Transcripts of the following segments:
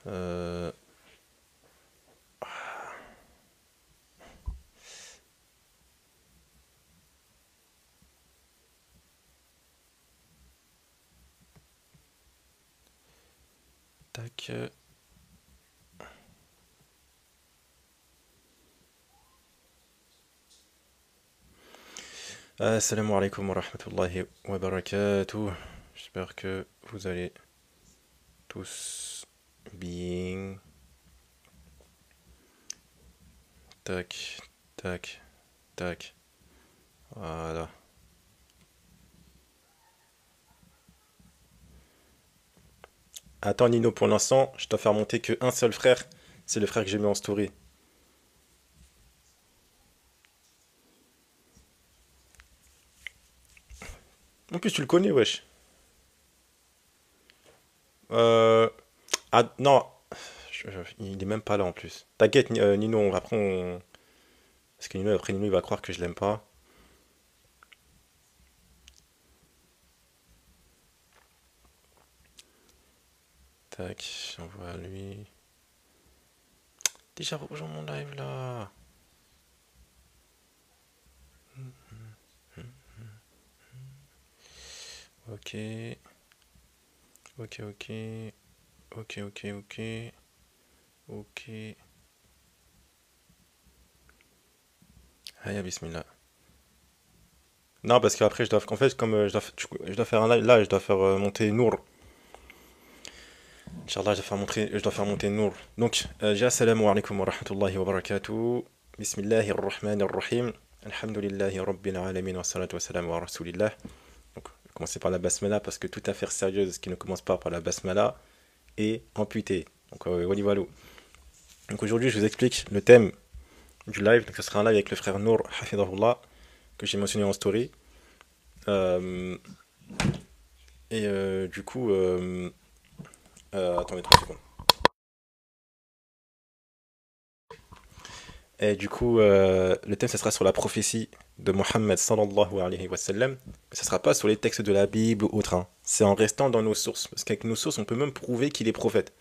Euh, tac. Assalamu alaikum wa rahmatullahi wa barakatuh. J'espère que vous allez tous bien. Tac, tac, tac. Voilà. Attends Nino, pour l'instant, je dois faire monter que un seul frère. C'est le frère que j'ai mis en story. En plus, tu le connais, wesh. Euh... Ah non, il est même pas là en plus. T'inquiète, Nino, après on... Parce que Nino, après Nino, il va croire que je l'aime pas. Tac, j'envoie à lui. Déjà rejoint mon live là. Ok, ok, ok, ok, ok, ok, ok. Aïe, bismillah. Non, parce qu'après, je dois, en fait, comme je dois faire un live, là, je dois faire monter Nour. Inch'Allah, je dois faire monter Nour. Donc, j'ai assalamu alaikum wa rahmatullahi wa barakatuh. Bismillahir rahmanir rahim. Alhamdulillahi rabbil alamin wa salatu wa salam wa rasulillah. Donc, je vais commencer par la basmala parce que toute affaire sérieuse qui ne commence pas par la basmala est amputée. Donc, wali walou. Donc, aujourd'hui, je vous explique le thème du live. Donc, ce sera un live avec le frère Nour, hafidahullah, que j'ai mentionné en story. Euh, du coup, attendez 3 secondes. Et du coup, le thème, ça sera sur la prophétie de Mohammed sallallahu alayhi wa sallam. Ça sera pas sur les textes de la Bible ou autre, hein. C'est en restant dans nos sources. Parce qu'avec nos sources, on peut même prouver qu'il est prophète.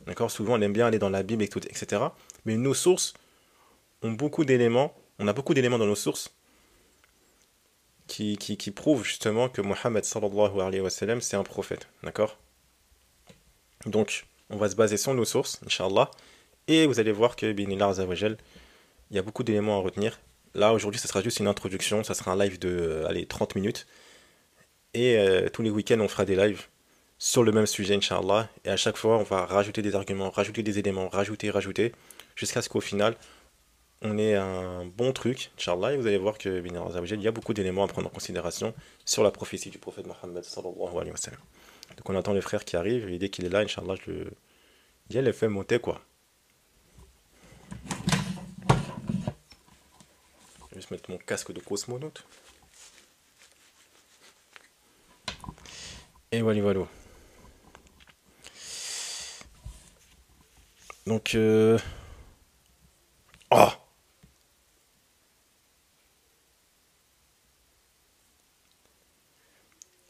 D'accord? Souvent, on aime bien aller dans la Bible, et tout, etc. Mais nos sources ont beaucoup d'éléments. On a beaucoup d'éléments dans nos sources qui prouvent justement que Mohammed sallallahu alayhi wa sallam, c'est un prophète. D'accord? Donc, on va se baser sur nos sources, Inch'Allah. Et vous allez voir que, binillah azawajal, il y a beaucoup d'éléments à retenir. Là, aujourd'hui, ce sera juste une introduction. Ça sera un live de allez, 30 minutes. Et tous les week-ends, on fera des lives sur le même sujet, Inch'Allah. Et à chaque fois, on va rajouter des arguments, rajouter des éléments, rajouter, jusqu'à ce qu'au final, on ait un bon truc, Inch'Allah. Et vous allez voir que, il y a beaucoup d'éléments à prendre en considération sur la prophétie du prophète Mohammed sallallahu alayhi wa sallam. Donc on attend le frère qui arrive. Et dès qu'il est là, Inch'Allah, je le fais monter, quoi. Je vais juste mettre mon casque de cosmonaute. Et voilà, voilà. Donc, oh!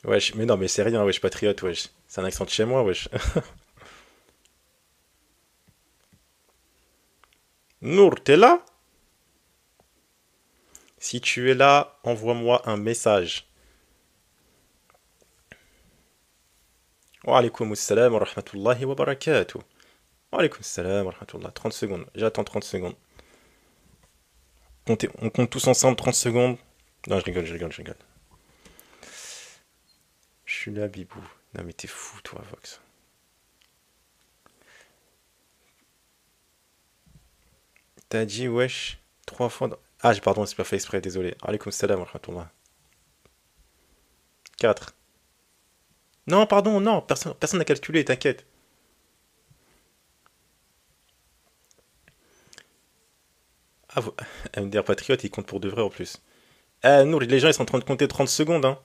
Wesh, mais non, mais c'est rien, wesh, patriote, wesh. C'est un accent de chez moi, wesh. Nour, t'es là? Si tu es là, envoie-moi un message. Wa alaykoum assalam wa rahmatullahi wa barakatuh. Wa alaykoum assalam wa rahmatullah. 30 secondes, j'attends 30 secondes. On compte tous ensemble 30 secondes. Non, je rigole. Je suis là, bibou. Non, mais t'es fou, toi, Vox. T'as dit, wesh, 3 fois. Ah, pardon, c'est pas fait exprès, désolé. Alaykoum salam wa rahmatullah. 4. Non, pardon, non, personne n'a calculé, t'inquiète. Ah, MDR Patriote, il compte pour de vrai en plus. Eh, Nour, les gens, ils sont en train de compter 30 secondes, hein.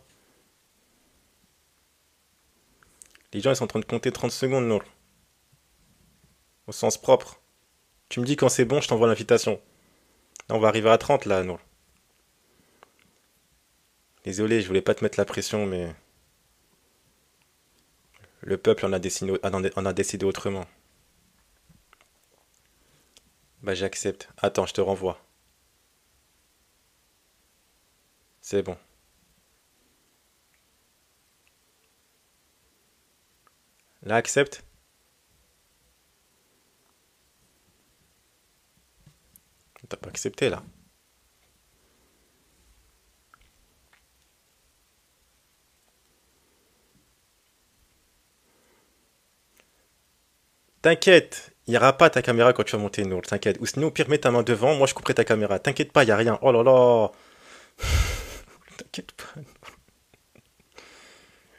Les gens, ils sont en train de compter 30 secondes, Nour. Au sens propre. Tu me dis quand c'est bon, je t'envoie l'invitation. Là, on va arriver à 30, là, Nour. Désolé, je voulais pas te mettre la pression, mais... Le peuple en a décidé autrement. Bah j'accepte. Attends, je te renvoie. C'est bon. Là, accepte. T'as pas accepté là. T'inquiète, il n'y aura pas ta caméra quand tu vas monter, Nour, t'inquiète. Ou sinon, au pire, mets ta main devant, moi je couperai ta caméra. T'inquiète pas, il n'y a rien. Oh là là. T'inquiète pas.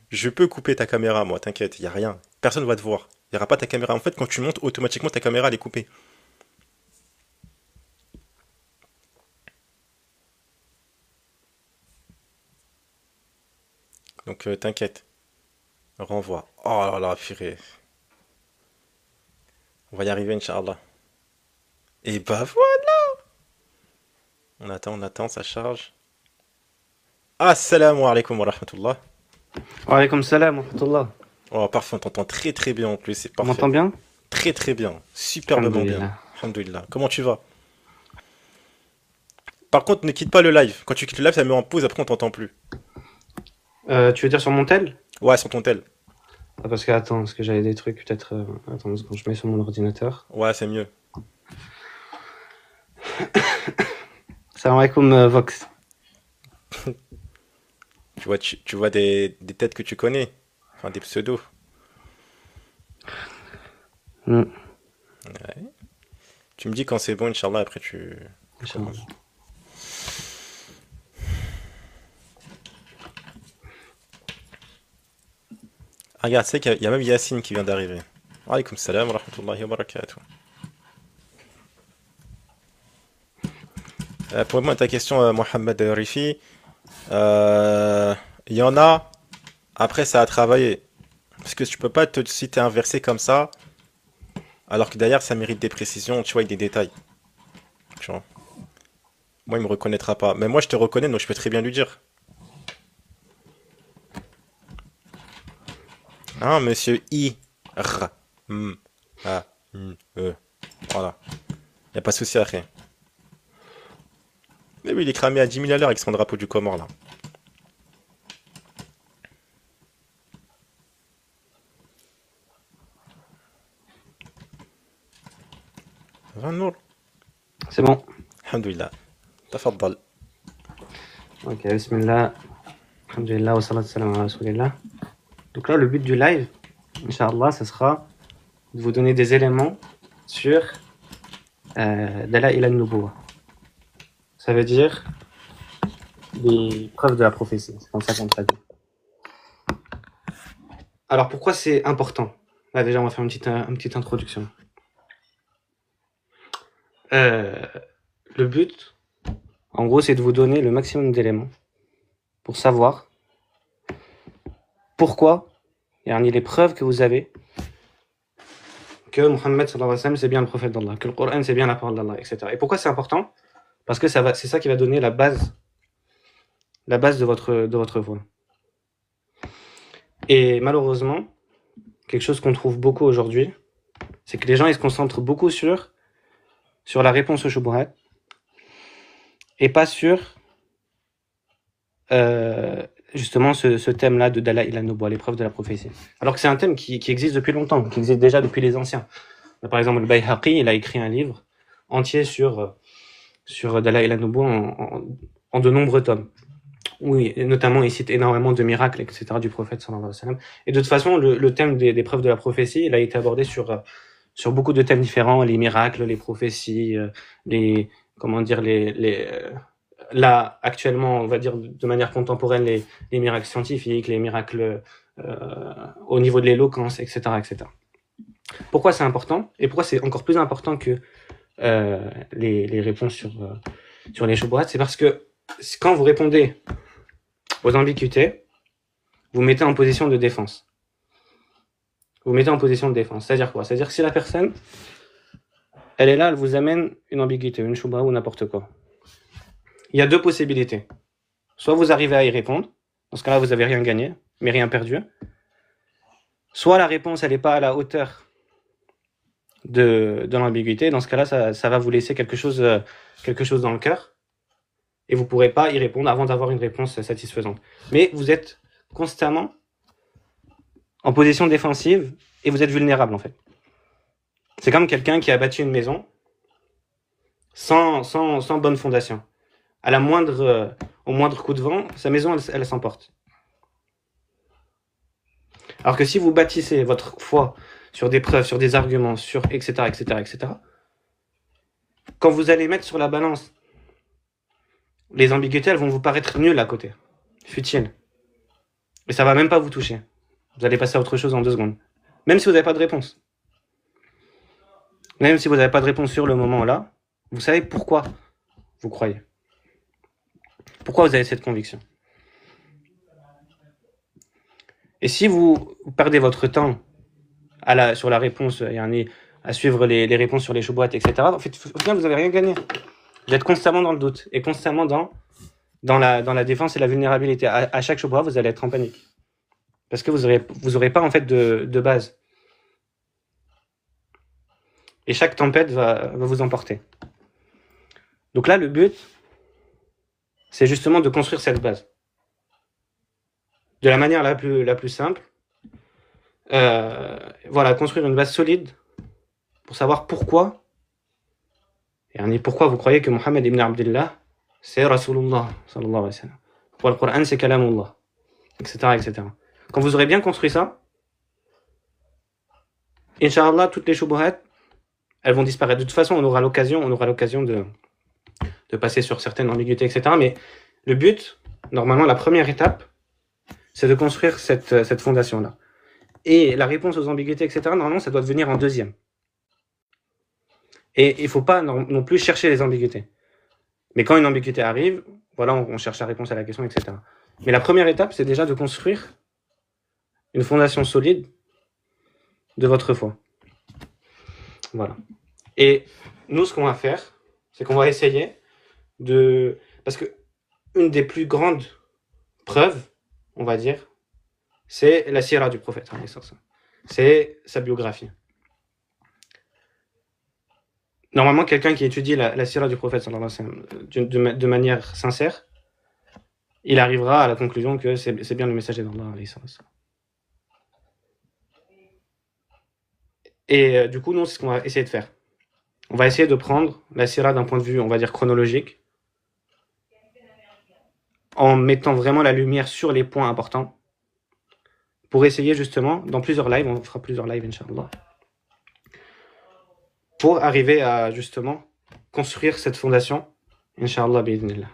Je peux couper ta caméra, moi, t'inquiète, il n'y a rien. Personne va te voir. Il n'y aura pas ta caméra. En fait, quand tu montes, automatiquement, ta caméra, elle est coupée. Donc, t'inquiète. Renvoie. Oh là là, purée. On va y arriver, Inch'Allah. Et bah voilà. On attend, ça charge. Assalamu alaikum wa rahmatullah. Wa alaykoum salam wa rahmatullah. Oh, parfait, on t'entend très très bien en plus, c'est On parfait. m'entend bien? Très très bien, superbement bien. Alhamdulillah. Alhamdoulilah. Comment tu vas? Par contre, ne quitte pas le live. Quand tu quittes le live, ça met en pause, après on t'entend plus. Tu veux dire sur mon tel? Ouais, sur ton tel. Ah, parce que j'avais des trucs peut-être. Attends, quand je mets sur mon ordinateur. Ouais, c'est mieux. Salam alaikum Vox. Tu vois des têtes que tu connais. Enfin, des pseudos. Hmm. Ouais. Tu me dis quand c'est bon, Inch'Allah, après tu Inch'Allah. commences. Ah, regarde, c'est qu'il y a même Yacine qui vient d'arriver. Wa alaykoum salam wa rahmatullahi wa barakatuh. Pour répondre à ta question, Mohamed Rifi, euh, il y en a, après ça a travaillé. Parce que tu peux pas te citer un verset comme ça, alors que derrière ça mérite des précisions, tu vois, avec des détails. Tu vois. Moi, il me reconnaîtra pas. Mais moi, je te reconnais, donc je peux très bien lui dire. Hein, monsieur I. R. M. A. N. E. Voilà. Y a pas de souci à rien. Mais oui, il est cramé à 10 000 à l'heure avec son drapeau du Comore, là. Ça va, Nour? C'est bon. Alhamdoulilah. Tafaddal. Ok, bismillah. Alhamdulillah wa salatu salam ala rasulillah. Donc là, le but du live, Inch'Allah, ce sera de vous donner des éléments sur Dala'il al-Nubuwah. Ça veut dire des preuves de la prophétie. C'est comme ça qu'on traduit. Alors pourquoi c'est important? Là déjà on va faire une petite introduction. Le but, en gros, c'est de vous donner le maximum d'éléments pour savoir pourquoi, yani les preuves que vous avez que Muhammad sallallahu alayhi wa sallam c'est bien le prophète d'Allah, que le Coran c'est bien la parole d'Allah, etc. Et pourquoi c'est important? Parce que c'est ça qui va donner la base de votre foi. Et malheureusement, quelque chose qu'on trouve beaucoup aujourd'hui, c'est que les gens ils se concentrent beaucoup sur la réponse au shubuhat et pas sur justement ce thème-là de Dala'il al-Nubuwah, l'épreuve de la prophétie. Alors que c'est un thème qui existe depuis longtemps, qui existe déjà depuis les anciens. Par exemple, le Bayhaqi, il a écrit un livre entier sur Dala'il al-Nubuwah en de nombreux tomes. Oui, et notamment il cite énormément de miracles, etc. du prophète sallallahu alayhi wa sallam. Et de toute façon, le thème des preuves de la prophétie, il a été abordé sur beaucoup de thèmes différents, les miracles, les prophéties, là, actuellement, on va dire de manière contemporaine, les miracles scientifiques, les miracles au niveau de l'éloquence, etc., etc. Pourquoi c'est important? Et pourquoi c'est encore plus important que les réponses sur les shubuhat? C'est parce que quand vous répondez aux ambiguïtés, vous mettez en position de défense. Vous mettez en position de défense. C'est-à-dire quoi? C'est-à-dire que si la personne, elle est là, elle vous amène une ambiguïté, une shubha ou n'importe quoi. Il y a deux possibilités. Soit vous arrivez à y répondre, dans ce cas-là, vous n'avez rien gagné, mais rien perdu. soit la réponse elle n'est pas à la hauteur de l'ambiguïté. Dans ce cas-là, ça va vous laisser quelque chose dans le cœur et vous ne pourrez pas y répondre avant d'avoir une réponse satisfaisante. Mais vous êtes constamment en position défensive et vous êtes vulnérable en fait. C'est comme quelqu'un qui a bâti une maison sans bonne fondation. À au moindre coup de vent, sa maison elle s'emporte. Alors que si vous bâtissez votre foi sur des preuves, sur des arguments, sur etc., quand vous allez mettre sur la balance, les ambiguïtés, elles vont vous paraître nulles à côté, futiles. Et ça va même pas vous toucher. Vous allez passer à autre chose en 2 secondes. Même si vous n'avez pas de réponse. Même si vous n'avez pas de réponse sur le moment là, vous savez pourquoi vous croyez. Pourquoi vous avez cette conviction. Et si vous perdez votre temps sur la réponse, à suivre les réponses sur les choubouates, etc., en fait, au final, vous n'avez rien gagné. Vous êtes constamment dans le doute et constamment dans la défense et la vulnérabilité. À chaque choubouat, vous allez être en panique. Parce que vous aurez pas en fait de base. Et chaque tempête va vous emporter. Donc là, le but, c'est justement de construire cette base. De la manière la plus simple. Construire une base solide pour savoir pourquoi. Et pourquoi vous croyez que Mohammed ibn Abdullah, c'est Rasulullah, sallallahu alayhi wa sallam. Pourquoi le Coran, c'est Kalamullah, etc. Quand vous aurez bien construit ça, Inch'Allah, toutes les shubuhat, elles vont disparaître. De toute façon, on aura l'occasion de passer sur certaines ambiguïtés, etc. Mais le but, normalement, la première étape, c'est de construire cette fondation-là. Et la réponse aux ambiguïtés, etc., normalement, ça doit devenir en deuxième. Et il ne faut pas non plus chercher les ambiguïtés. Mais quand une ambiguïté arrive, voilà, on cherche la réponse à la question, etc. Mais la première étape, c'est déjà de construire une fondation solide de votre foi. Voilà. Et nous, ce qu'on va faire, c'est qu'on va essayer parce que une des plus grandes preuves, on va dire, c'est la sira du prophète. C'est sa biographie. Normalement, quelqu'un qui étudie la sira du prophète de manière sincère, il arrivera à la conclusion que c'est bien le messager d'Allah. Et du coup, nous, c'est ce qu'on va essayer de faire. On va essayer de prendre la sira d'un point de vue, on va dire, chronologique, en mettant vraiment la lumière sur les points importants, pour essayer justement, dans plusieurs lives, on fera plusieurs lives, Inch'Allah, pour arriver à justement construire cette fondation, Inch'Allah, bi'idhnillah.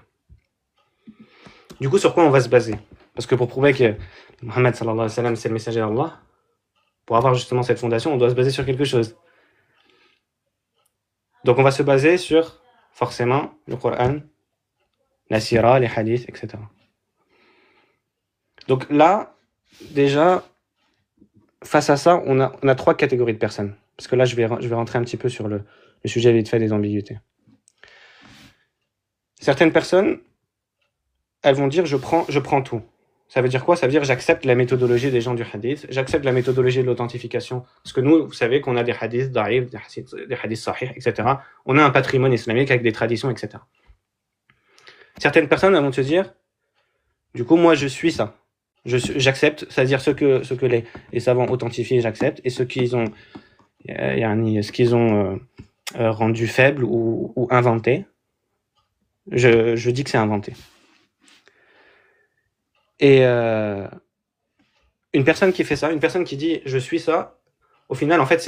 Du coup, sur quoi on va se baser? Parce que pour prouver que Mohammed sallallahu alayhi wa sallam, c'est le messager d'Allah, pour avoir justement cette fondation, on doit se baser sur quelque chose. Donc on va se baser sur, forcément, le Coran, la sira, les hadiths, etc. Donc là, déjà, face à ça, on a 3 catégories de personnes. Parce que là, je vais rentrer un petit peu sur le sujet vite fait des ambiguïtés. Certaines personnes, elles vont dire je prends tout. Ça veut dire quoi? Ça veut dire j'accepte la méthodologie des gens du hadith, j'accepte la méthodologie de l'authentification. Parce que nous, vous savez qu'on a des hadiths da'if, des hadiths sahih, etc. On a un patrimoine islamique avec des traditions, etc. Certaines personnes, elles vont se dire, du coup, moi, je suis ça. J'accepte, c'est-à-dire ce que les savants authentifient, j'accepte, et ce qu'ils ont rendu faible ou inventé, je dis que c'est inventé. Et une personne qui fait ça, une personne qui dit je suis ça, au final, en fait,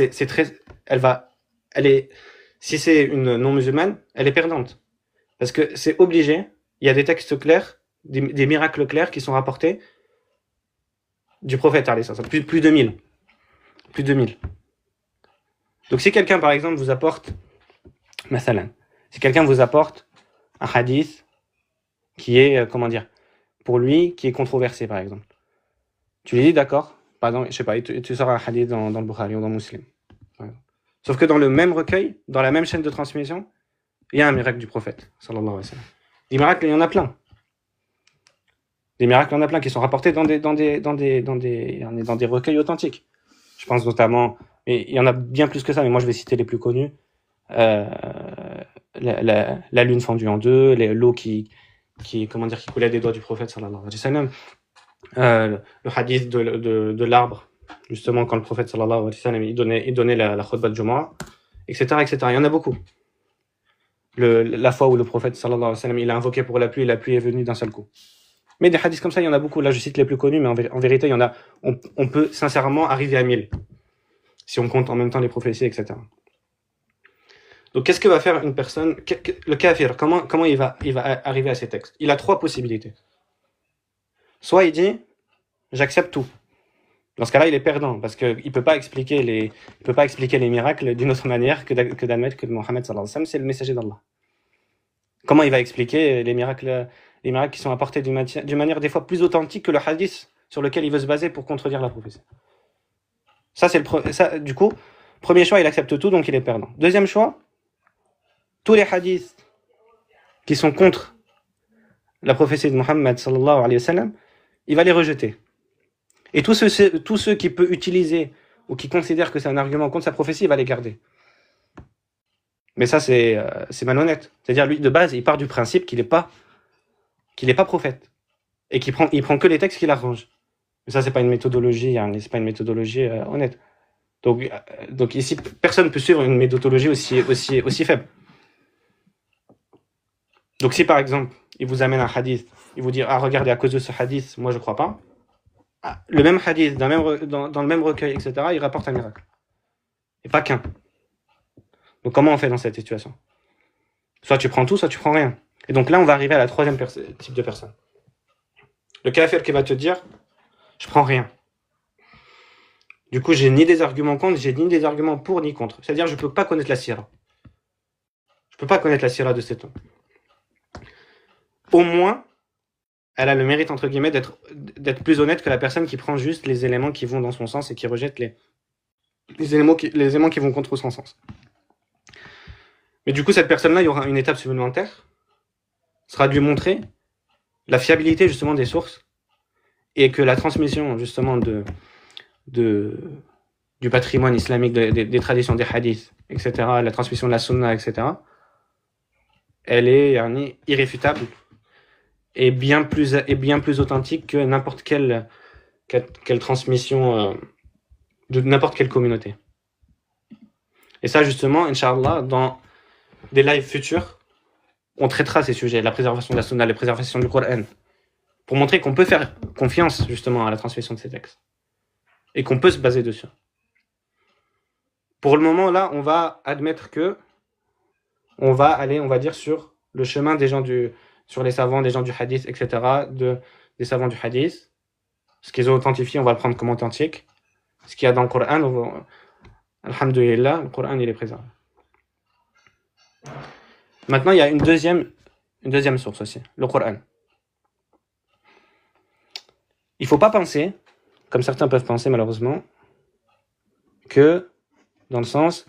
si c'est une non-musulmane, elle est perdante. Parce que c'est obligé, il y a des textes clairs, des miracles clairs qui sont rapportés du prophète, plus de 1000. Plus de 1000. Donc si quelqu'un, par exemple, vous apporte, si quelqu'un vous apporte un hadith qui est, pour lui, qui est controversé, par exemple. Tu lui dis, d'accord, pardon, je sais pas, tu sors un hadith dans le Bukhari ou dans Muslim. Sauf que dans le même recueil, dans la même chaîne de transmission, il y a un miracle du prophète, sallallahu alayhi wa sallam. Des miracles, il y en a plein. Des miracles, il y en a plein qui sont rapportés dans des recueils authentiques. Je pense notamment, et il y en a bien plus que ça, mais moi je vais citer les plus connus. Euh, la lune fendue en deux, l'eau qui coulait des doigts du prophète sallallahu alayhi wa sallam, le hadith de l'arbre, justement quand le prophète sallallahu alayhi wa sallam il donnait la khutbah de Jumu'ah, etc., etc. Il y en a beaucoup. La fois où le prophète sallallahu alayhi wa sallam il a invoqué pour la pluie et la pluie est venue d'un seul coup. Mais des hadiths comme ça, il y en a beaucoup. Là, je cite les plus connus, mais en vérité, il y en a. On peut sincèrement arriver à 1000 si on compte en même temps les prophéties, etc. Donc, qu'est-ce que va faire une personne, le kafir, comment il va arriver à ces textes? Il a 3 possibilités. Soit il dit, j'accepte tout. Dans ce cas-là, il est perdant, parce qu'il peut pas expliquer les miracles d'une autre manière que d'admettre que Mohammed sallallahu alayhi wa sallam, c'est le messager d'Allah. Comment il va expliquer les miracles qui sont apportés d'une manière des fois plus authentique que le hadith sur lequel il veut se baser pour contredire la prophétie? Ça, du coup, premier choix, il accepte tout, donc il est perdant. Deuxième choix, tous les hadiths qui sont contre la prophétie de Mohammed sallallahu alayhi wa sallam, il va les rejeter. Et tous ceux qui peut utiliser ou qui considèrent que c'est un argument contre sa prophétie, il va les garder. Mais ça, c'est malhonnête. C'est-à-dire, lui, de base, il part du principe qu'il n'est pas prophète. Et il prend que les textes qu'il arrange. Mais ça, c'est pas une méthodologie, c'est pas une méthodologie honnête. Donc ici, personne ne peut suivre une méthodologie aussi faible. Donc si par exemple, il vous amène un hadith, il vous dit, regardez, à cause de ce hadith, moi je crois pas. Le même hadith, dans le même recueil, etc., il rapporte un miracle. Et pas qu'un. Donc comment on fait dans cette situation? Soit tu prends tout, soit tu prends rien. Et donc là, on va arriver à la troisième type de personne. Le kafir qui va te dire, je prends rien. Du coup, j'ai ni des arguments contre, j'ai ni des arguments pour, ni contre. C'est-à-dire, je peux pas connaître la sira. Je peux pas connaître la sira de cet homme. Au moins, elle a le mérite, entre guillemets, d'être plus honnête que la personne qui prend juste les éléments qui vont dans son sens et qui rejette les éléments qui vont contre son sens. Mais du coup, cette personne-là, il y aura une étape supplémentaire. Sera de lui montrer la fiabilité, justement, des sources et que la transmission, justement, du patrimoine islamique, des traditions des hadiths, etc., la transmission de la sunna, etc., elle est irréfutable et bien plus authentique que n'importe quelle transmission de n'importe quelle communauté. Et ça, justement, Inch'Allah, dans des lives futurs, on traitera ces sujets, la préservation de la sunna, la préservation du Coran, pour montrer qu'on peut faire confiance, justement, à la transmission de ces textes. Et qu'on peut se baser dessus. Pour le moment, là, on va admettre que on va aller, on va dire, sur le chemin des gens sur les savants, des gens du hadith, etc., des savants du hadith. Ce qu'ils ont authentifié, on va le prendre comme authentique. Ce qu'il y a dans le Coran, alhamdoulilah, le Coran, il est présent. Maintenant, il y a une deuxième source aussi, le Coran. Il ne faut pas penser, comme certains peuvent penser malheureusement, que, dans le sens,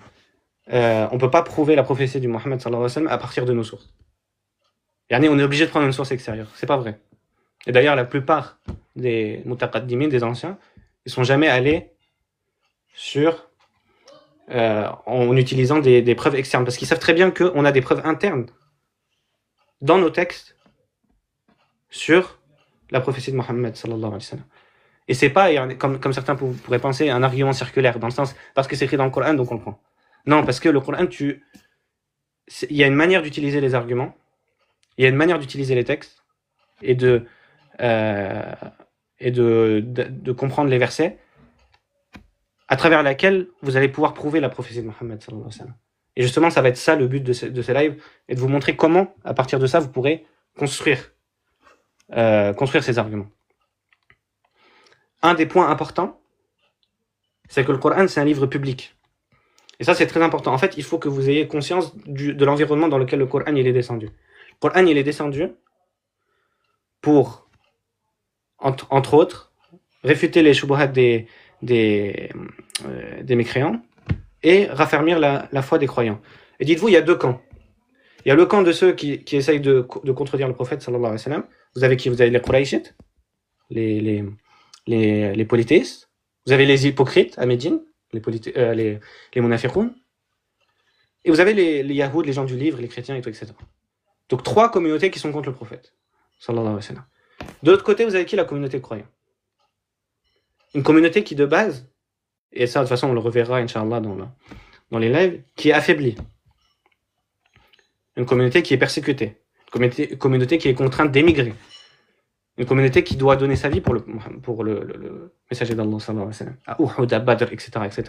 on ne peut pas prouver la prophétie du Mohammed sallallahu alayhi wa sallam à partir de nos sources. On est obligé de prendre une source extérieure. C'est pas vrai. Et d'ailleurs, la plupart des mutaqaddimin, des anciens, ils sont jamais allés en utilisant des preuves externes. Parce qu'ils savent très bien qu'on a des preuves internes dans nos textes sur la prophétie de Mohammed sallallahu alayhi wa sallam. Et c'est pas, comme certains pourraient penser, un argument circulaire, dans le sens, parce que c'est écrit dans le Coran, donc on le prend. Non, parce que le Coran, il y a une manière d'utiliser les arguments, il y a une manière d'utiliser les textes, et de comprendre les versets, à travers laquelle vous allez pouvoir prouver la prophétie de Mohammed sallallahu alayhi wa sallam. Et justement, ça va être ça le but de ces lives, et de vous montrer comment, à partir de ça, vous pourrez construire ces arguments. Un des points importants, c'est que le Coran, c'est un livre public. Et ça, c'est très important. En fait, il faut que vous ayez conscience de l'environnement dans lequel le Coran il est descendu. Le Coran, il est descendu pour, entre autres, réfuter les shubuhat des mécréants et raffermir la foi des croyants. Et dites-vous, il y a deux camps. Il y a le camp de ceux qui essayent de contredire le prophète, sallallahu alayhi wa sallam. Vous avez les Qurayshites, les polythéistes. Vous avez les hypocrites à Médine, les munafiqoun, et vous avez les Yahoud, les gens du livre, les chrétiens, et tout, etc. Donc 3 communautés qui sont contre le prophète. Sallallahu alayhi wa sallam. De l'autre côté, vous avez qui? La communauté croyante. Une communauté qui, de base, et ça, de toute façon, on le reverra, Inch'Allah, dans les lives, qui est affaiblie. Une communauté qui est persécutée. Une communauté qui est contrainte d'émigrer. Une communauté qui doit donner sa vie pour le messager d'Allah, sallallahu alayhi wa sallam. À Uhud, à Badr, etc., etc.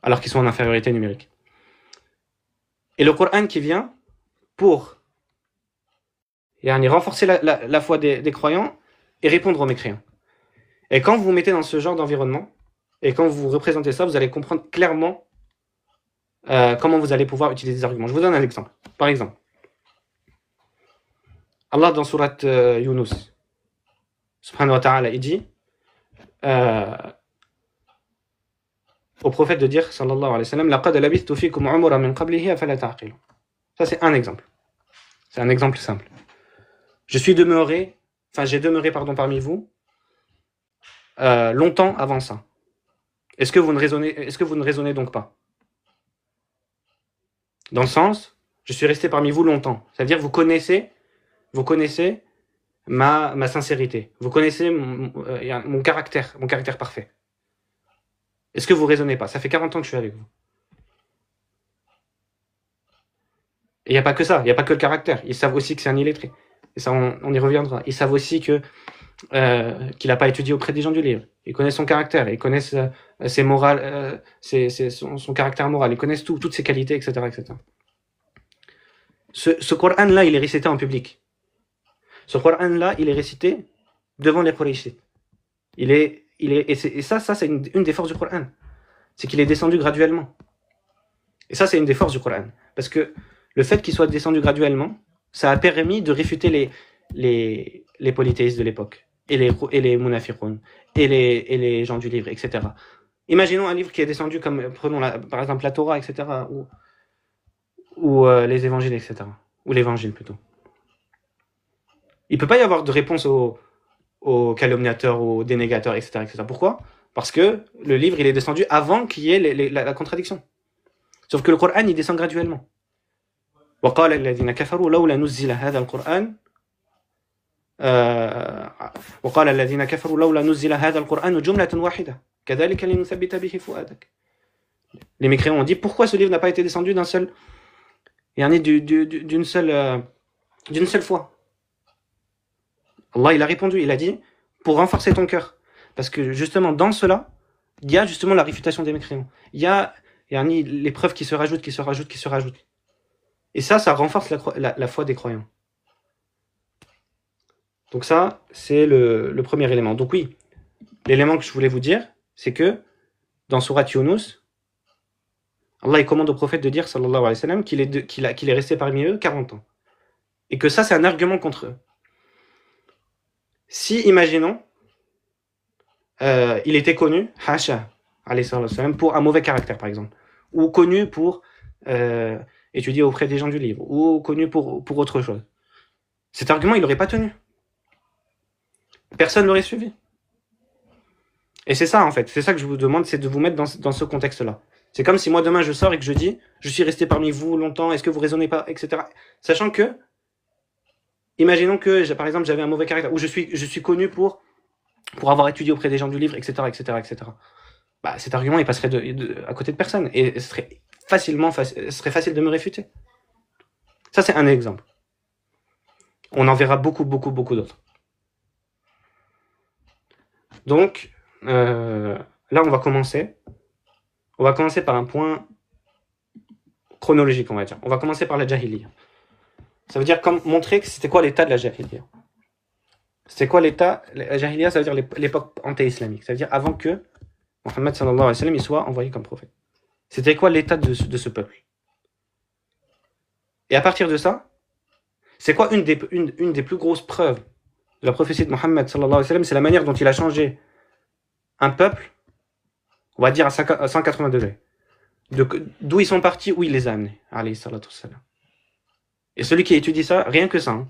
Alors qu'ils sont en infériorité numérique. Et le Coran qui vient pour renforcer la foi des croyants et répondre aux mécréants. Et quand vous vous mettez dans ce genre d'environnement, et quand vous représentez ça, vous allez comprendre clairement comment vous allez pouvoir utiliser des arguments. Je vous donne un exemple. Par exemple, Allah dans surat Yunus, subhanahu wa ta'ala, il dit au prophète de dire, sallallahu alayhi wa sallam, laqad labithtu fikum umran min qablihi afala ta'qilun. Ça c'est un exemple. C'est un exemple simple. J'ai demeuré parmi vous longtemps avant ça. Est-ce que vous ne raisonnez donc pas? Dans le sens, je suis resté parmi vous longtemps. Ça veut dire vous connaissez ma sincérité. Vous connaissez mon caractère parfait. Est-ce que vous raisonnez pas? Ça fait 40 ans que je suis avec vous. Et il n'y a pas que ça, il n'y a pas que le caractère. Ils savent aussi que c'est un illettré. Et ça, on y reviendra. Ils savent aussi qu'il n'a pas étudié auprès des gens du livre. Ils connaissent son caractère, ils connaissent ses morales, son caractère moral, ils connaissent toutes ses qualités, etc., etc. Ce Coran-là, il est récité en public. Ce Coran-là, il est récité devant les Qurayshites. Et ça, c'est une des forces du Coran. C'est qu'il est descendu graduellement. Et ça, c'est une des forces du Coran. Parce que le fait qu'il soit descendu graduellement, ça a permis de réfuter les polythéistes de l'époque, et les munafiqoun, et les gens du livre, etc. Imaginons un livre qui est descendu comme, prenons par exemple la Torah, etc., ou les évangiles, etc., ou l'évangile plutôt. Il ne peut pas y avoir de réponse aux calomniateurs, aux dénégateurs, etc., etc. Pourquoi? Parce que le livre, il est descendu avant qu'il y ait la contradiction. Sauf que le Coran, il descend graduellement. وقال الذين كفروا لولا نزل هذا القرآن وقال الذين كفروا لولا نزل هذا القرآن جملة واحدة كذلك لنثبت به فؤادك. Les mécréants ont dit pourquoi ce livre n'a pas été descendu d'une seule fois. Allah il a répondu, il a dit pour renforcer ton cœur, parce que justement dans cela il y a justement la réfutation des mécréants, il y a les preuves qui se rajoutent. Et ça renforce la foi des croyants. Donc ça, c'est le premier élément. Donc oui, l'élément que je voulais vous dire, c'est que dans Surat Yunus, Allah il commande au prophète de dire, sallallahu alayhi wa sallam, qu'il est resté parmi eux 40 ans. Et que ça, c'est un argument contre eux. Si, imaginons, il était connu, Hasha, alayhi wa sallam, pour un mauvais caractère, par exemple, ou connu pour étudier auprès des gens du livre, ou connu pour autre chose. Cet argument, il n'aurait pas tenu. Personne ne l'aurait suivi. Et c'est ça, en fait. C'est ça que je vous demande, c'est de vous mettre dans ce contexte-là. C'est comme si moi, demain, je sors et que je dis, je suis resté parmi vous longtemps, est-ce que vous raisonnez pas, etc. Sachant que, imaginons que, par exemple, j'avais un mauvais caractère, ou je suis connu pour avoir étudié auprès des gens du livre, etc., etc., etc. Bah, cet argument, il passerait à côté de personne. Et ce serait facile de me réfuter. Ça, c'est un exemple. On en verra beaucoup, beaucoup, beaucoup d'autres. Donc, là, on va commencer. On va commencer par un point chronologique, on va dire. On va commencer par la Jahiliya. Ça veut dire montrer que c'était quoi l'état de la Jahiliya. C'était quoi l'état? La Jahiliya, ça veut dire l'époque anté-islamique. Ça veut dire avant que Muhammad sallallahu alayhi wa sallam il soit envoyé comme prophète. C'était quoi l'état de ce peuple? Et à partir de ça, c'est quoi une des plus grosses preuves de la prophétie de Muhammad sallallahu alayhi wa sallam? C'est la manière dont il a changé un peuple, on va dire à 180 degrés. D'où ils sont partis, où il les a amenés, alayhi salatu wassalam. Et celui qui étudie ça, rien que ça,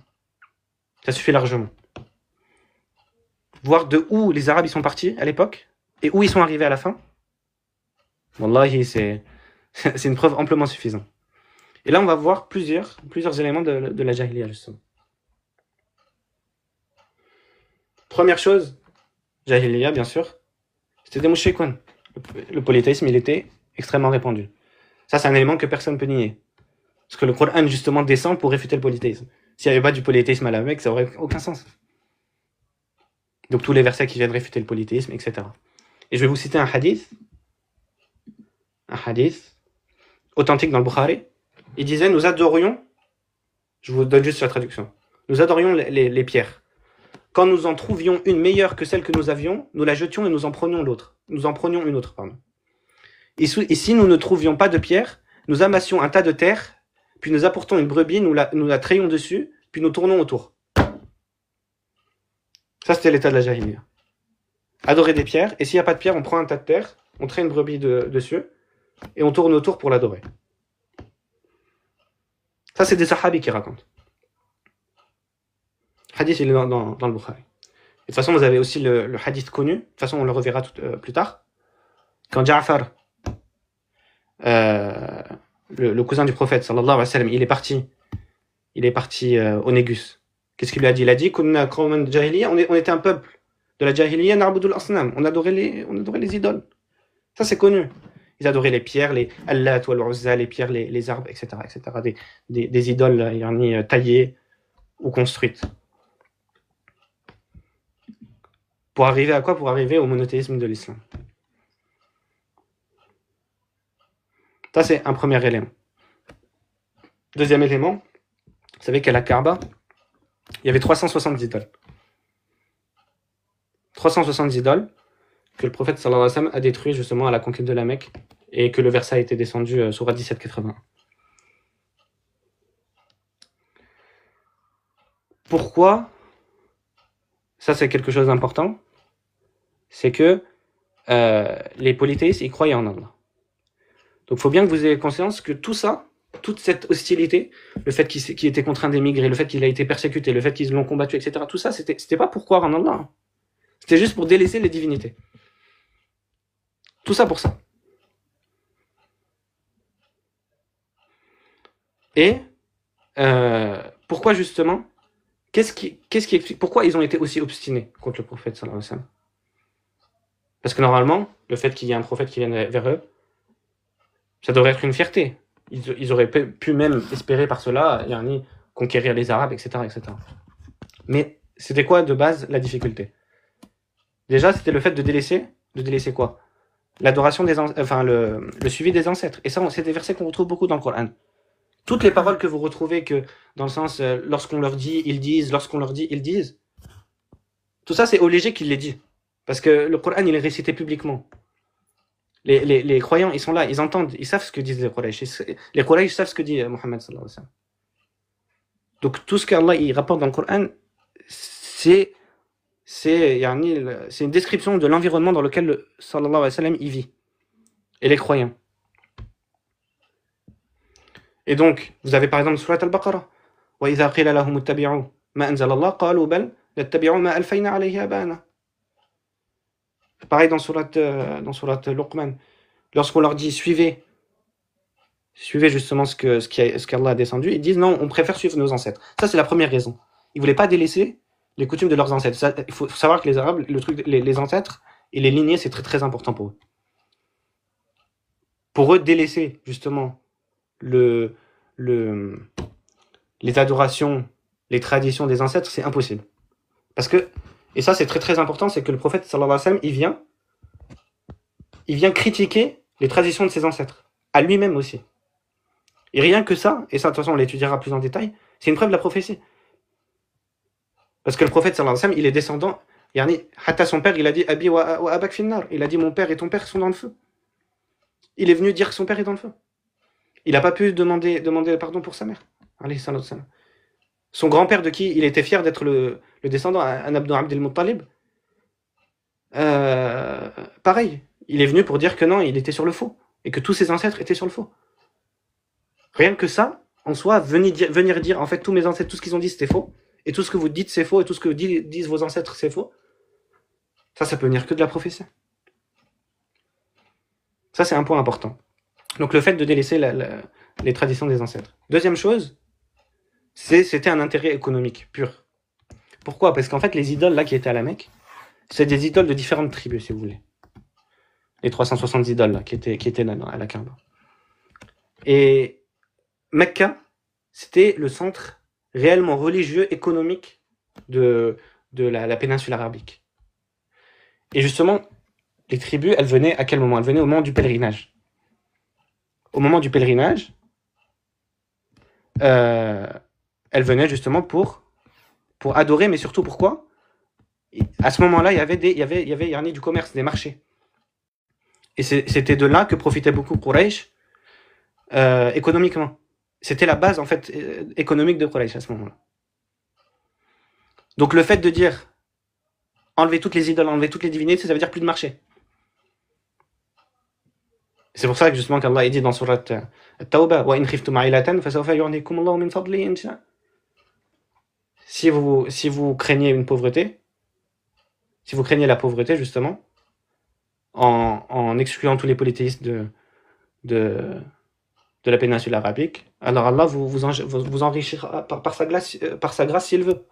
ça suffit largement. Voir de où les Arabes ils sont partis à l'époque, et où ils sont arrivés à la fin, wallahi, c'est une preuve amplement suffisante. Et là, on va voir plusieurs éléments de la jahiliya, justement. Première chose, jahiliya, bien sûr, c'était des mouchrikoun. Le polythéisme, il était extrêmement répandu. Ça, c'est un élément que personne ne peut nier. Parce que le Coran, justement, descend pour réfuter le polythéisme. S'il n'y avait pas du polythéisme à la Mecque, ça n'aurait aucun sens. Donc, tous les versets qui viennent réfuter le polythéisme, etc. Et je vais vous citer un hadith authentique dans le Bukhari. Il disait, nous adorions, je vous donne juste la traduction, nous adorions les pierres. Quand nous en trouvions une meilleure que celle que nous avions, nous la jetions et nous en prenions une autre. Et si nous ne trouvions pas de pierre, nous amassions un tas de terre, puis nous apportons une brebis, nous la trayons dessus, puis nous tournons autour. Ça, c'était l'état de la jahiliya. Adorer des pierres, et s'il n'y a pas de pierre, on prend un tas de terre, on traîne une brebis dessus, et on tourne autour pour l'adorer. Ça, c'est des sahabis qui racontent. Hadith, il est dans le Bukhari. Et de toute façon, vous avez aussi le hadith connu. De toute façon, on le reverra plus tard. Quand Ja'far, le cousin du prophète, sallallahu alayhi wa sallam, il est parti au Négus. Qu'est-ce qu'il lui a dit? Il a dit qu'on était un peuple de la jahiliya, na'budul asnam. On adorait les idoles. Ça, c'est connu. Ils adoraient les pierres, les Allat ou Al-Uzza, les pierres, les arbres, etc., etc. Des idoles taillées ou construites. Pour arriver à quoi? Pour arriver au monothéisme de l'islam. Ça, c'est un premier élément. Deuxième élément, vous savez qu'à la Kaaba, il y avait 370 idoles. 370 idoles que le prophète sallallahu alayhi wa sallam a détruit justement à la conquête de la Mecque et que le verset a été descendu sur 1780. Pourquoi? Ça, c'est quelque chose d'important. C'est que les polythéistes, ils croyaient en Allah. Donc, il faut bien que vous ayez conscience que tout ça, toute cette hostilité, le fait qu'il était contraint d'émigrer, le fait qu'il a été persécuté, le fait qu'ils l'ont combattu, etc., tout ça, c'était pas pour croire en Allah. C'était juste pour délaisser les divinités. Tout ça pour ça. Et pourquoi justement? Qu'est-ce qui explique pourquoi ils ont été aussi obstinés contre le prophète sallallahu alayhi wa sallam? Parce que normalement, le fait qu'il y ait un prophète qui vienne vers eux, ça devrait être une fierté. Ils auraient pu même espérer par cela conquérir les Arabes, etc., etc. Mais c'était quoi de base la difficulté? Déjà, c'était le fait de délaisser quoi? L'adoration le suivi des ancêtres. Et ça, c'est des versets qu'on retrouve beaucoup dans le Coran. Toutes les paroles que vous retrouvez que dans le sens lorsqu'on leur dit, ils disent, lorsqu'on leur dit, ils disent. Tout ça, c'est au léger qu'il les dit. Parce que le Coran, il est récité publiquement. Les croyants, ils sont là, ils entendent, ils savent ce que disent les Quraysh. Les Quraysh savent ce que dit Mohammed sallallahu alayhi wa sallam. Donc tout ce qu'Allah il rapporte dans le Coran, c'est une description de l'environnement dans lequel le sallallahu alayhi wa sallam il vit. Et les croyants. Et donc, vous avez par exemple Surat Al-Baqarah. وَإِذَا قِيلَ لَهُمُ اتَّبِعُوا مَا أَنزَلَ اللَّهُ قَالُوا بَلْ نَتَّبِعُوا مَا أَلْفَيْنَا عَلَيْهِ آبَاءَنَا. Pareil dans Surat Luqman. Lorsqu'on leur dit suivez justement ce qu'Allah a descendu, ils disent non, on préfère suivre nos ancêtres. Ça, c'est la première raison. Ils ne voulaient pas délaisser les coutumes de leurs ancêtres. Ça, il faut savoir que les Arabes, les ancêtres et les lignées, c'est très très important pour eux. Pour eux, délaisser justement les adorations, les traditions des ancêtres, c'est impossible. Parce que, et ça c'est très très important, c'est que le prophète sallallahu alayhi wa sallam, il vient critiquer les traditions de ses ancêtres, à lui-même aussi. Et rien que ça, et ça de toute façon on l'étudiera plus en détail, c'est une preuve de la prophétie. Parce que le prophète sallallahu alayhi wa sallam, il est descendant, hatta son père, il a dit Abi wa abak finnar, il a dit mon père et ton père sont dans le feu. Il est venu dire que son père est dans le feu. Il n'a pas pu demander pardon pour sa mère. Son grand-père de qui il était fier d'être le descendant, Ibn Abdel Muttalib, pareil, il est venu pour dire que non, il était sur le faux, et que tous ses ancêtres étaient sur le faux. Rien que ça, en soi, venir dire, en fait, tous mes ancêtres, tout ce qu'ils ont dit, c'était faux, et tout ce que vous dites, c'est faux, et tout ce que disent vos ancêtres, c'est faux, ça peut venir que de la prophétie. Ça, c'est un point important. Donc, le fait de délaisser les traditions des ancêtres. Deuxième chose, c'était un intérêt économique pur. Pourquoi? Parce qu'en fait, les idoles là qui étaient à la Mecque, c'est des idoles de différentes tribus, si vous voulez. Les 360 idoles là, qui étaient là à la Kaaba. Et Mecca, c'était le centre réellement religieux, économique de la péninsule arabique. Et justement, les tribus, elles venaient à quel moment? Elles venaient au moment du pèlerinage. Au moment du pèlerinage, elles venaient justement pour adorer, mais surtout pourquoi? À ce moment-là, il y avait du commerce, des marchés. Et c'était de là que profitait beaucoup Quraysh économiquement. C'était la base en fait économique de Quraysh à ce moment-là. Donc le fait de dire enlever toutes les idoles, enlever toutes les divinités, ça veut dire plus de marché. C'est pour ça que justement qu'Allah dit dans surat At-Tawbah wa in khiftum 'ailatan fasawfa yu'tikum Allahu min fadlihi insha. Si vous craignez une pauvreté, si vous craignez la pauvreté justement, en excluant tous les polythéistes de la péninsule arabique, alors Allah vous enrichira par sa grâce s'il veut.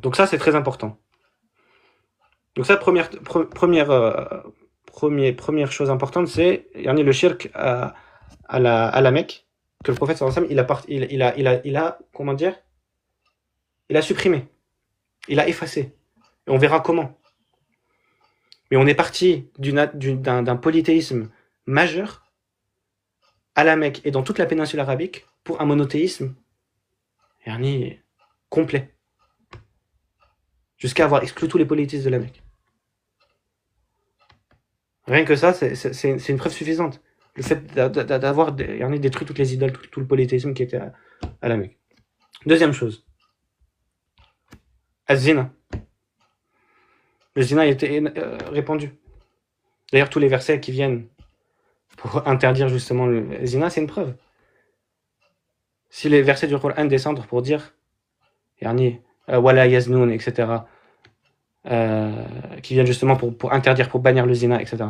Donc ça, c'est très important. Donc ça, première chose importante, c'est le shirk à la Mecque, que le prophète sallallahu alayhi wa sallam, il a supprimé, il a effacé. Et on verra comment. Mais on est parti d'un polythéisme majeur à la Mecque et dans toute la péninsule arabique pour un monothéisme complet. Jusqu'à avoir exclu tous les polythéistes de la Mecque. Rien que ça, c'est une preuve suffisante. Le fait d'avoir détruit toutes les idoles, tout le polythéisme qui était à la Mecque. Deuxième chose. Az-zina. Le zina était répandu. D'ailleurs, tous les versets qui viennent pour interdire justement le zina, c'est une preuve. Si les versets du Coran descendent pour dire wala yaznoun, etc., qui viennent justement pour interdire, pour bannir le zina, etc.,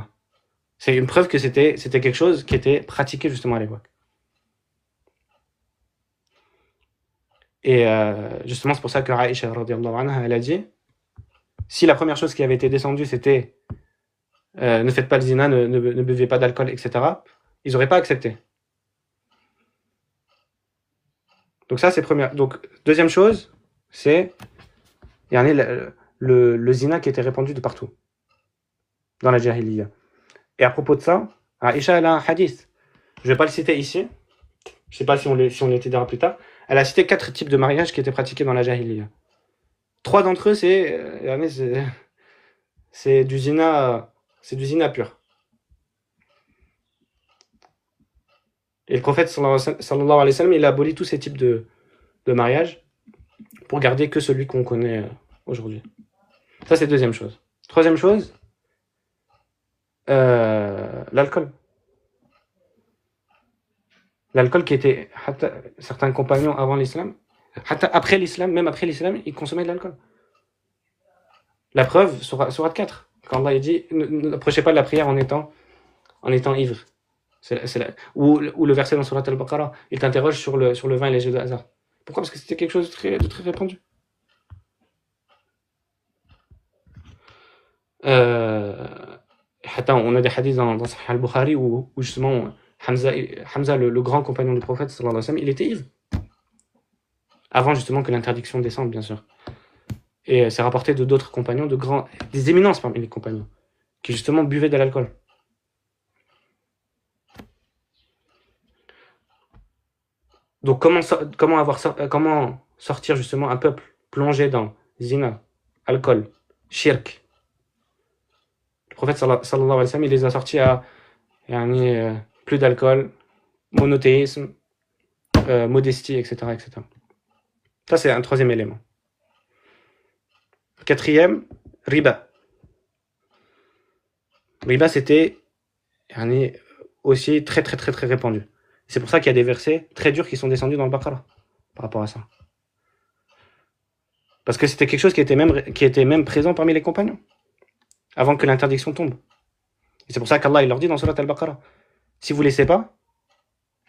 c'est une preuve que c'était quelque chose qui était pratiqué justement à l'époque. Et justement, c'est pour ça que Aïcha radhiyallahu anha, elle a dit, si la première chose qui avait été descendue, c'était ne faites pas le zina, ne buvez pas d'alcool, etc., ils n'auraient pas accepté. Donc ça, c'est première. Donc, deuxième chose, c'est le zina qui était répandu de partout dans la jahiliya. Et à propos de ça, Aïcha, elle a un hadith. Je ne vais pas le citer ici. Je ne sais pas si on l'étudiera plus tard. Elle a cité 4 types de mariages qui étaient pratiqués dans la jahiliya. 3 d'entre eux, c'est du zina pur. Et le prophète sallallahu alayhi wa sallam, il a aboli tous ces types de mariages pour garder que celui qu'on connaît aujourd'hui. Ça, c'est deuxième chose. Troisième chose, l'alcool. L'alcool qui était, certains compagnons avant l'islam, après l'islam, même après l'islam, ils consommaient de l'alcool. La preuve, sourate 4, quand Allah dit n'approchez pas de la prière en étant ivre. Ou le verset dans Surat al-Baqarah, il t'interroge sur le vin et les jeux de hasard. Pourquoi? Parce que c'était quelque chose de très répandu. On a des hadiths dans Sahih al-Bukhari où justement Hamza, le grand compagnon du prophète sallallahu alayhi wa sallam, il était ivre. Avant justement que l'interdiction descende, bien sûr. Et c'est rapporté de d'autres compagnons, des éminences parmi les compagnons, qui justement buvaient de l'alcool. Donc comment sortir justement un peuple plongé dans zina, alcool, shirk? Le prophète sallallahu alayhi wa sallam, il les a sortis à plus d'alcool, monothéisme, modestie, etc., etc. Ça, c'est un troisième élément. Quatrième, riba. Riba, c'était aussi très répandu. C'est pour ça qu'il y a des versets très durs qui sont descendus dans le Baqarah par rapport à ça. Parce que c'était quelque chose qui était même présent parmi les compagnons avant que l'interdiction tombe. Et c'est pour ça qu'Allah il leur dit dans Surat Al-Baqarah, si vous laissez pas,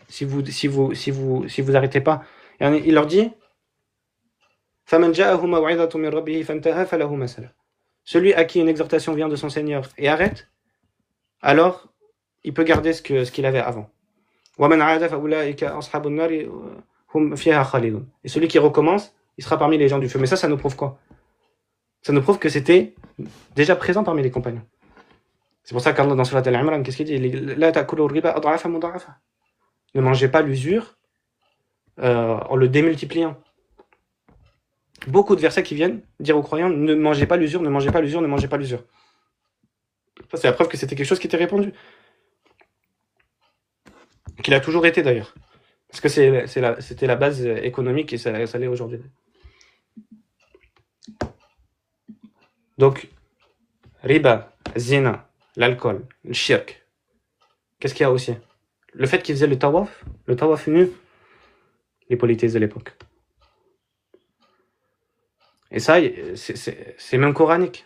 si vous arrêtez pas, il leur dit فَمَنْ جَاءَهُ مَوْعِظَةٌ مِنْ رَبِّهِ فَانْتَهَى فَلَهُ مَا سَلَفَ. Celui à qui une exhortation vient de son Seigneur et arrête, alors il peut garder ce qu'il avait avant. وَمَنْ عَادَ فَأُولَٰئِكَ أَصْحَابُ النَّارِ هُمْ فِيهَا خَالِدُونَ. Et celui qui recommence, il sera parmi les gens du feu. Mais ça nous prouve quoi? Ça nous prouve que c'était déjà présent parmi les compagnons. C'est pour ça qu'Allah dans Surat Al-Imran, qu'est-ce qu'il dit? لَا تَأْكُلُوا الرِّبَا أَضْعَافًا مُضَاعَفًا. Ne mangez pas l'usure en le démultipliant. Beaucoup de versets qui viennent dire aux croyants ne mangez pas l'usure, ne mangez pas l'usure, ne mangez pas l'usure. Ça, c'est la preuve que c'était quelque chose qui était répandu. Qu'il a toujours été d'ailleurs. Parce que c'était la base économique et ça l'est aujourd'hui. Donc, riba, zina, l'alcool, le shirk. Qu'est-ce qu'il y a aussi? Le fait qu'ils faisaient le tawaf nu, les polythéistes de l'époque. Et ça, c'est même coranique.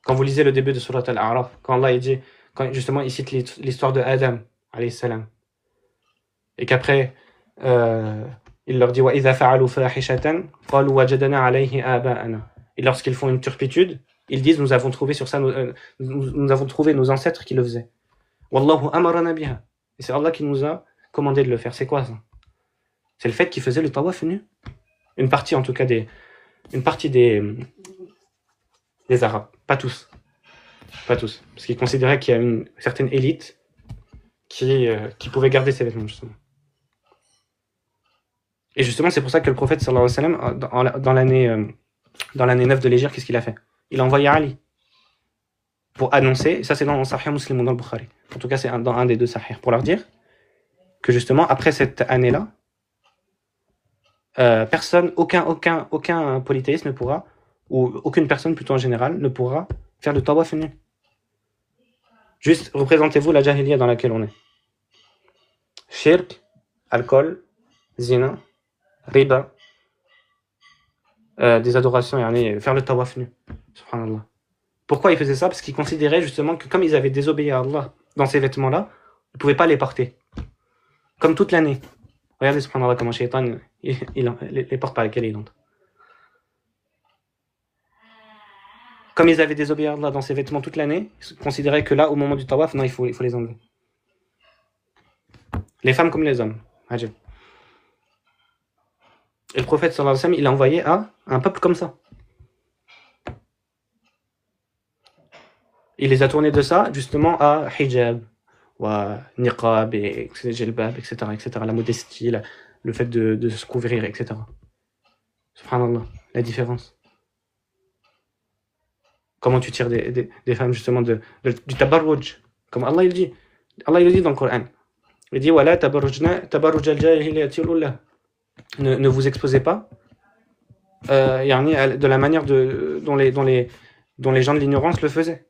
Quand vous lisez le début de Surat Al-A'raf, quand Allah il dit, quand justement il cite l'histoire de Adam, alayhi salam, et qu'après, il leur dit وَإِذَا فَعَلُوا فَاحِشَةً قَالُوا وَجَدْنَا عَلَيْهِ آبَاءَنَا. Et lorsqu'ils font une turpitude, ils disent nous avons trouvé sur ça, nous avons trouvé nos ancêtres qui le faisaient. Wallahu amarana biha. Et c'est Allah qui nous a commandé de le faire. C'est quoi ça? C'est le fait qu'ils faisaient le tawaf nu. Une partie en tout cas des Arabes, pas tous, parce qu'ils considéraient qu'il y a une certaine élite qui pouvait garder ses vêtements justement. Et justement, c'est pour ça que le prophète sallallahu alayhi wa sallam, dans l'année 9 de l'Hégire, qu'est-ce qu'il a fait? Il a envoyé Ali pour annoncer, et ça c'est dans Sahih Muslim ou dans le Bukhari, en tout cas c'est dans un des deux Sahih, pour leur dire que justement après cette année-là, personne, aucun polythéiste ne pourra, ou aucune personne plutôt en général, ne pourra faire de tawaf nu. Juste représentez-vous la jahiliya dans laquelle on est. Shirk, alcool, zina, riba, des adorations, faire le tawaf nu. Subhanallah. Pourquoi ils faisaient ça? Parce qu'ils considéraient justement que comme ils avaient désobéi à Allah dans ces vêtements-là, ils ne pouvaient pas les porter. Comme toute l'année. Regardez, subhanallah, comment Shaitan, les portes par lesquelles il entre. Comme ils avaient désobéi à Allah dans ces vêtements toute l'année, ils considéraient que là, au moment du tawaf, non, il faut les enlever. Les femmes comme les hommes. Ajib. Et le prophète sallallahu alayhi wa sallam, il a envoyé à un peuple comme ça. Il les a tournés de ça, justement, à hijab, ou à niqab, et jilbab, etc., la modestie, le fait de se couvrir, etc. Subhanallah, la différence. Comment tu tires des femmes, justement, du tabarruj, comme Allah il dit. Allah il dit dans le Coran. Il dit wala tabarruj al-jahiliyyati al-ula. Ne vous exposez pas de la manière dont les gens de l'ignorance le faisaient.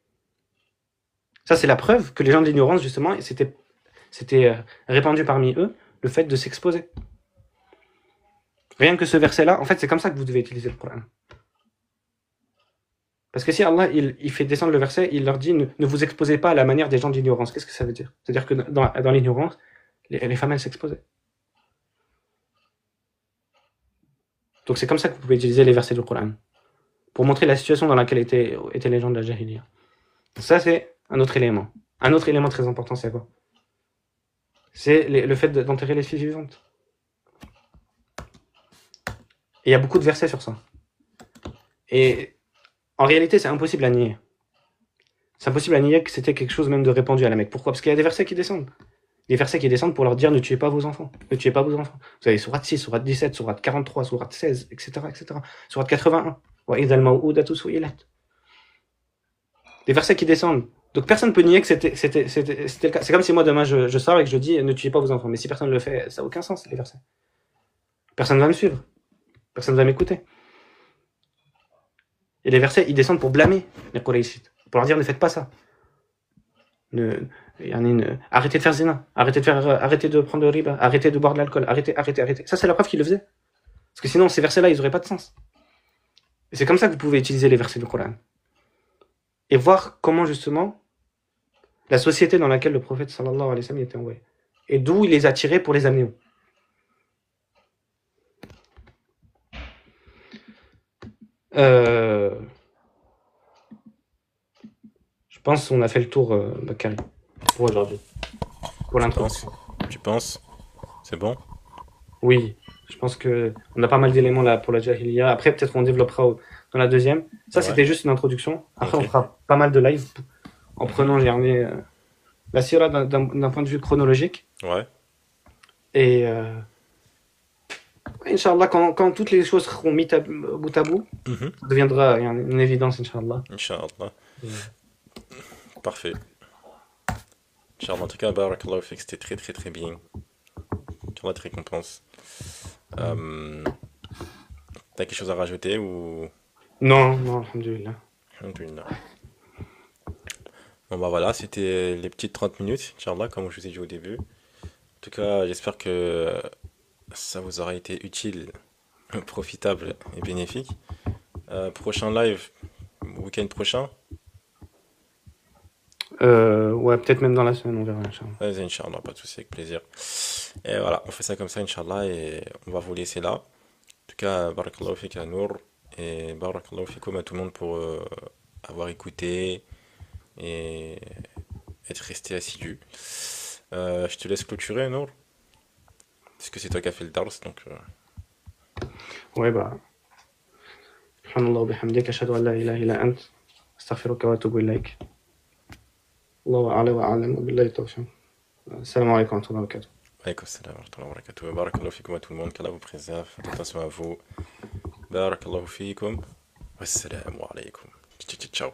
Ça, c'est la preuve que les gens de l'ignorance, justement, c'était répandu parmi eux le fait de s'exposer. Rien que ce verset-là, en fait, c'est comme ça que vous devez utiliser le Coran. Parce que si Allah il fait descendre le verset, il leur dit ne vous exposez pas à la manière des gens de l'ignorance. Qu'est-ce que ça veut dire? C'est-à-dire que dans l'ignorance, les femmes, elles s'exposaient. Donc c'est comme ça que vous pouvez utiliser les versets du Coran pour montrer la situation dans laquelle étaient les gens de la Jahiliya. Ça, c'est un autre élément. Un autre élément très important, c'est quoi? C'est le fait d'enterrer les filles vivantes. Et il y a beaucoup de versets sur ça. Et en réalité, c'est impossible à nier. C'est impossible à nier que c'était quelque chose même de répandu à la Mecque. Pourquoi? Parce qu'il y a des versets qui descendent. Des versets qui descendent pour leur dire ne tuez pas vos enfants. Ne tuez pas vos enfants. Vous avez Sourate 6, Sourate 17, Sourate 43, Sourate 16, etc. Sourate 81. Des versets qui descendent. Donc personne ne peut nier que c'était le cas. C'est comme si moi demain je sors et que je dis ne tuez pas vos enfants. Mais si personne ne le fait, ça n'a aucun sens, les versets. Personne ne va me suivre. Personne ne va m'écouter. Et les versets, ils descendent pour blâmer les Qurayshites. Pour leur dire ne faites pas ça. Arrêtez de faire zina. Arrêtez de prendre le riba. Arrêtez de boire de l'alcool. Arrêtez. Ça, c'est la preuve qu'ils le faisaient. Parce que sinon, ces versets-là, ils n'auraient pas de sens. Et c'est comme ça que vous pouvez utiliser les versets du Coran. Et voir comment, justement, la société dans laquelle le prophète sallallahu alayhi wa sallam était envoyé. Et d'où il les a tirés pour les amener où. Je pense qu'on a fait le tour, Bakary, pour aujourd'hui, pour l'introduction. Tu penses? C'est bon? Oui, je pense qu'on a pas mal d'éléments là pour la Jahiliya. Après, peut-être qu'on développera dans la deuxième. Ça, Ouais. c'était juste une introduction. Après, Ok. on fera pas mal de live en prenant la sira d'un point de vue chronologique. Ouais. Et Inch'Allah, quand toutes les choses seront mises bout à bout, Mhm. ça deviendra une évidence, Inch'Allah. Inch'Allah. Parfait. Inch'Allah, en tout cas, barakallahu fik, c'était très très très bien. Inch'Allah, te récompense. T'as quelque chose à rajouter ou... Non, non, alhamdulillah. Alhamdulillah. Bon bah voilà, c'était les petites 30 minutes, Inch'Allah, comme je vous ai dit au début. En tout cas, j'espère que ça vous aura été utile, profitable et bénéfique. Prochain live, week-end prochain. Ouais, peut-être même dans la semaine, on verra, Inch'Allah. Vas-y, Inch'Allah, pas de souci, avec plaisir. Et voilà, on fait ça comme ça, Inch'Allah, et on va vous laisser là. En tout cas, barakallahu fik à Nour, et barakallahu fikum à tout le monde pour avoir écouté et être resté assidu. Je te laisse clôturer, Nour, parce que c'est toi qui as fait le dars, donc... Ouais, bah. Subhanallah wa bihamdik, ashhadu an la ilaha illa ant, astaghfiruka wa atubu ilaik. Allahu a'la wa a'lam, wa billahi tawfiq. Assalamu alaikum wa rahmatullahi wa barakatuh. Alaykoum salam wa rahmatullahi wa barakatuh. Barakallahu fikum à tout le monde, qu'Allah vous préserve, faites attention à vous. Barakallahu fikum. Wassalamu alaikum. Ciao.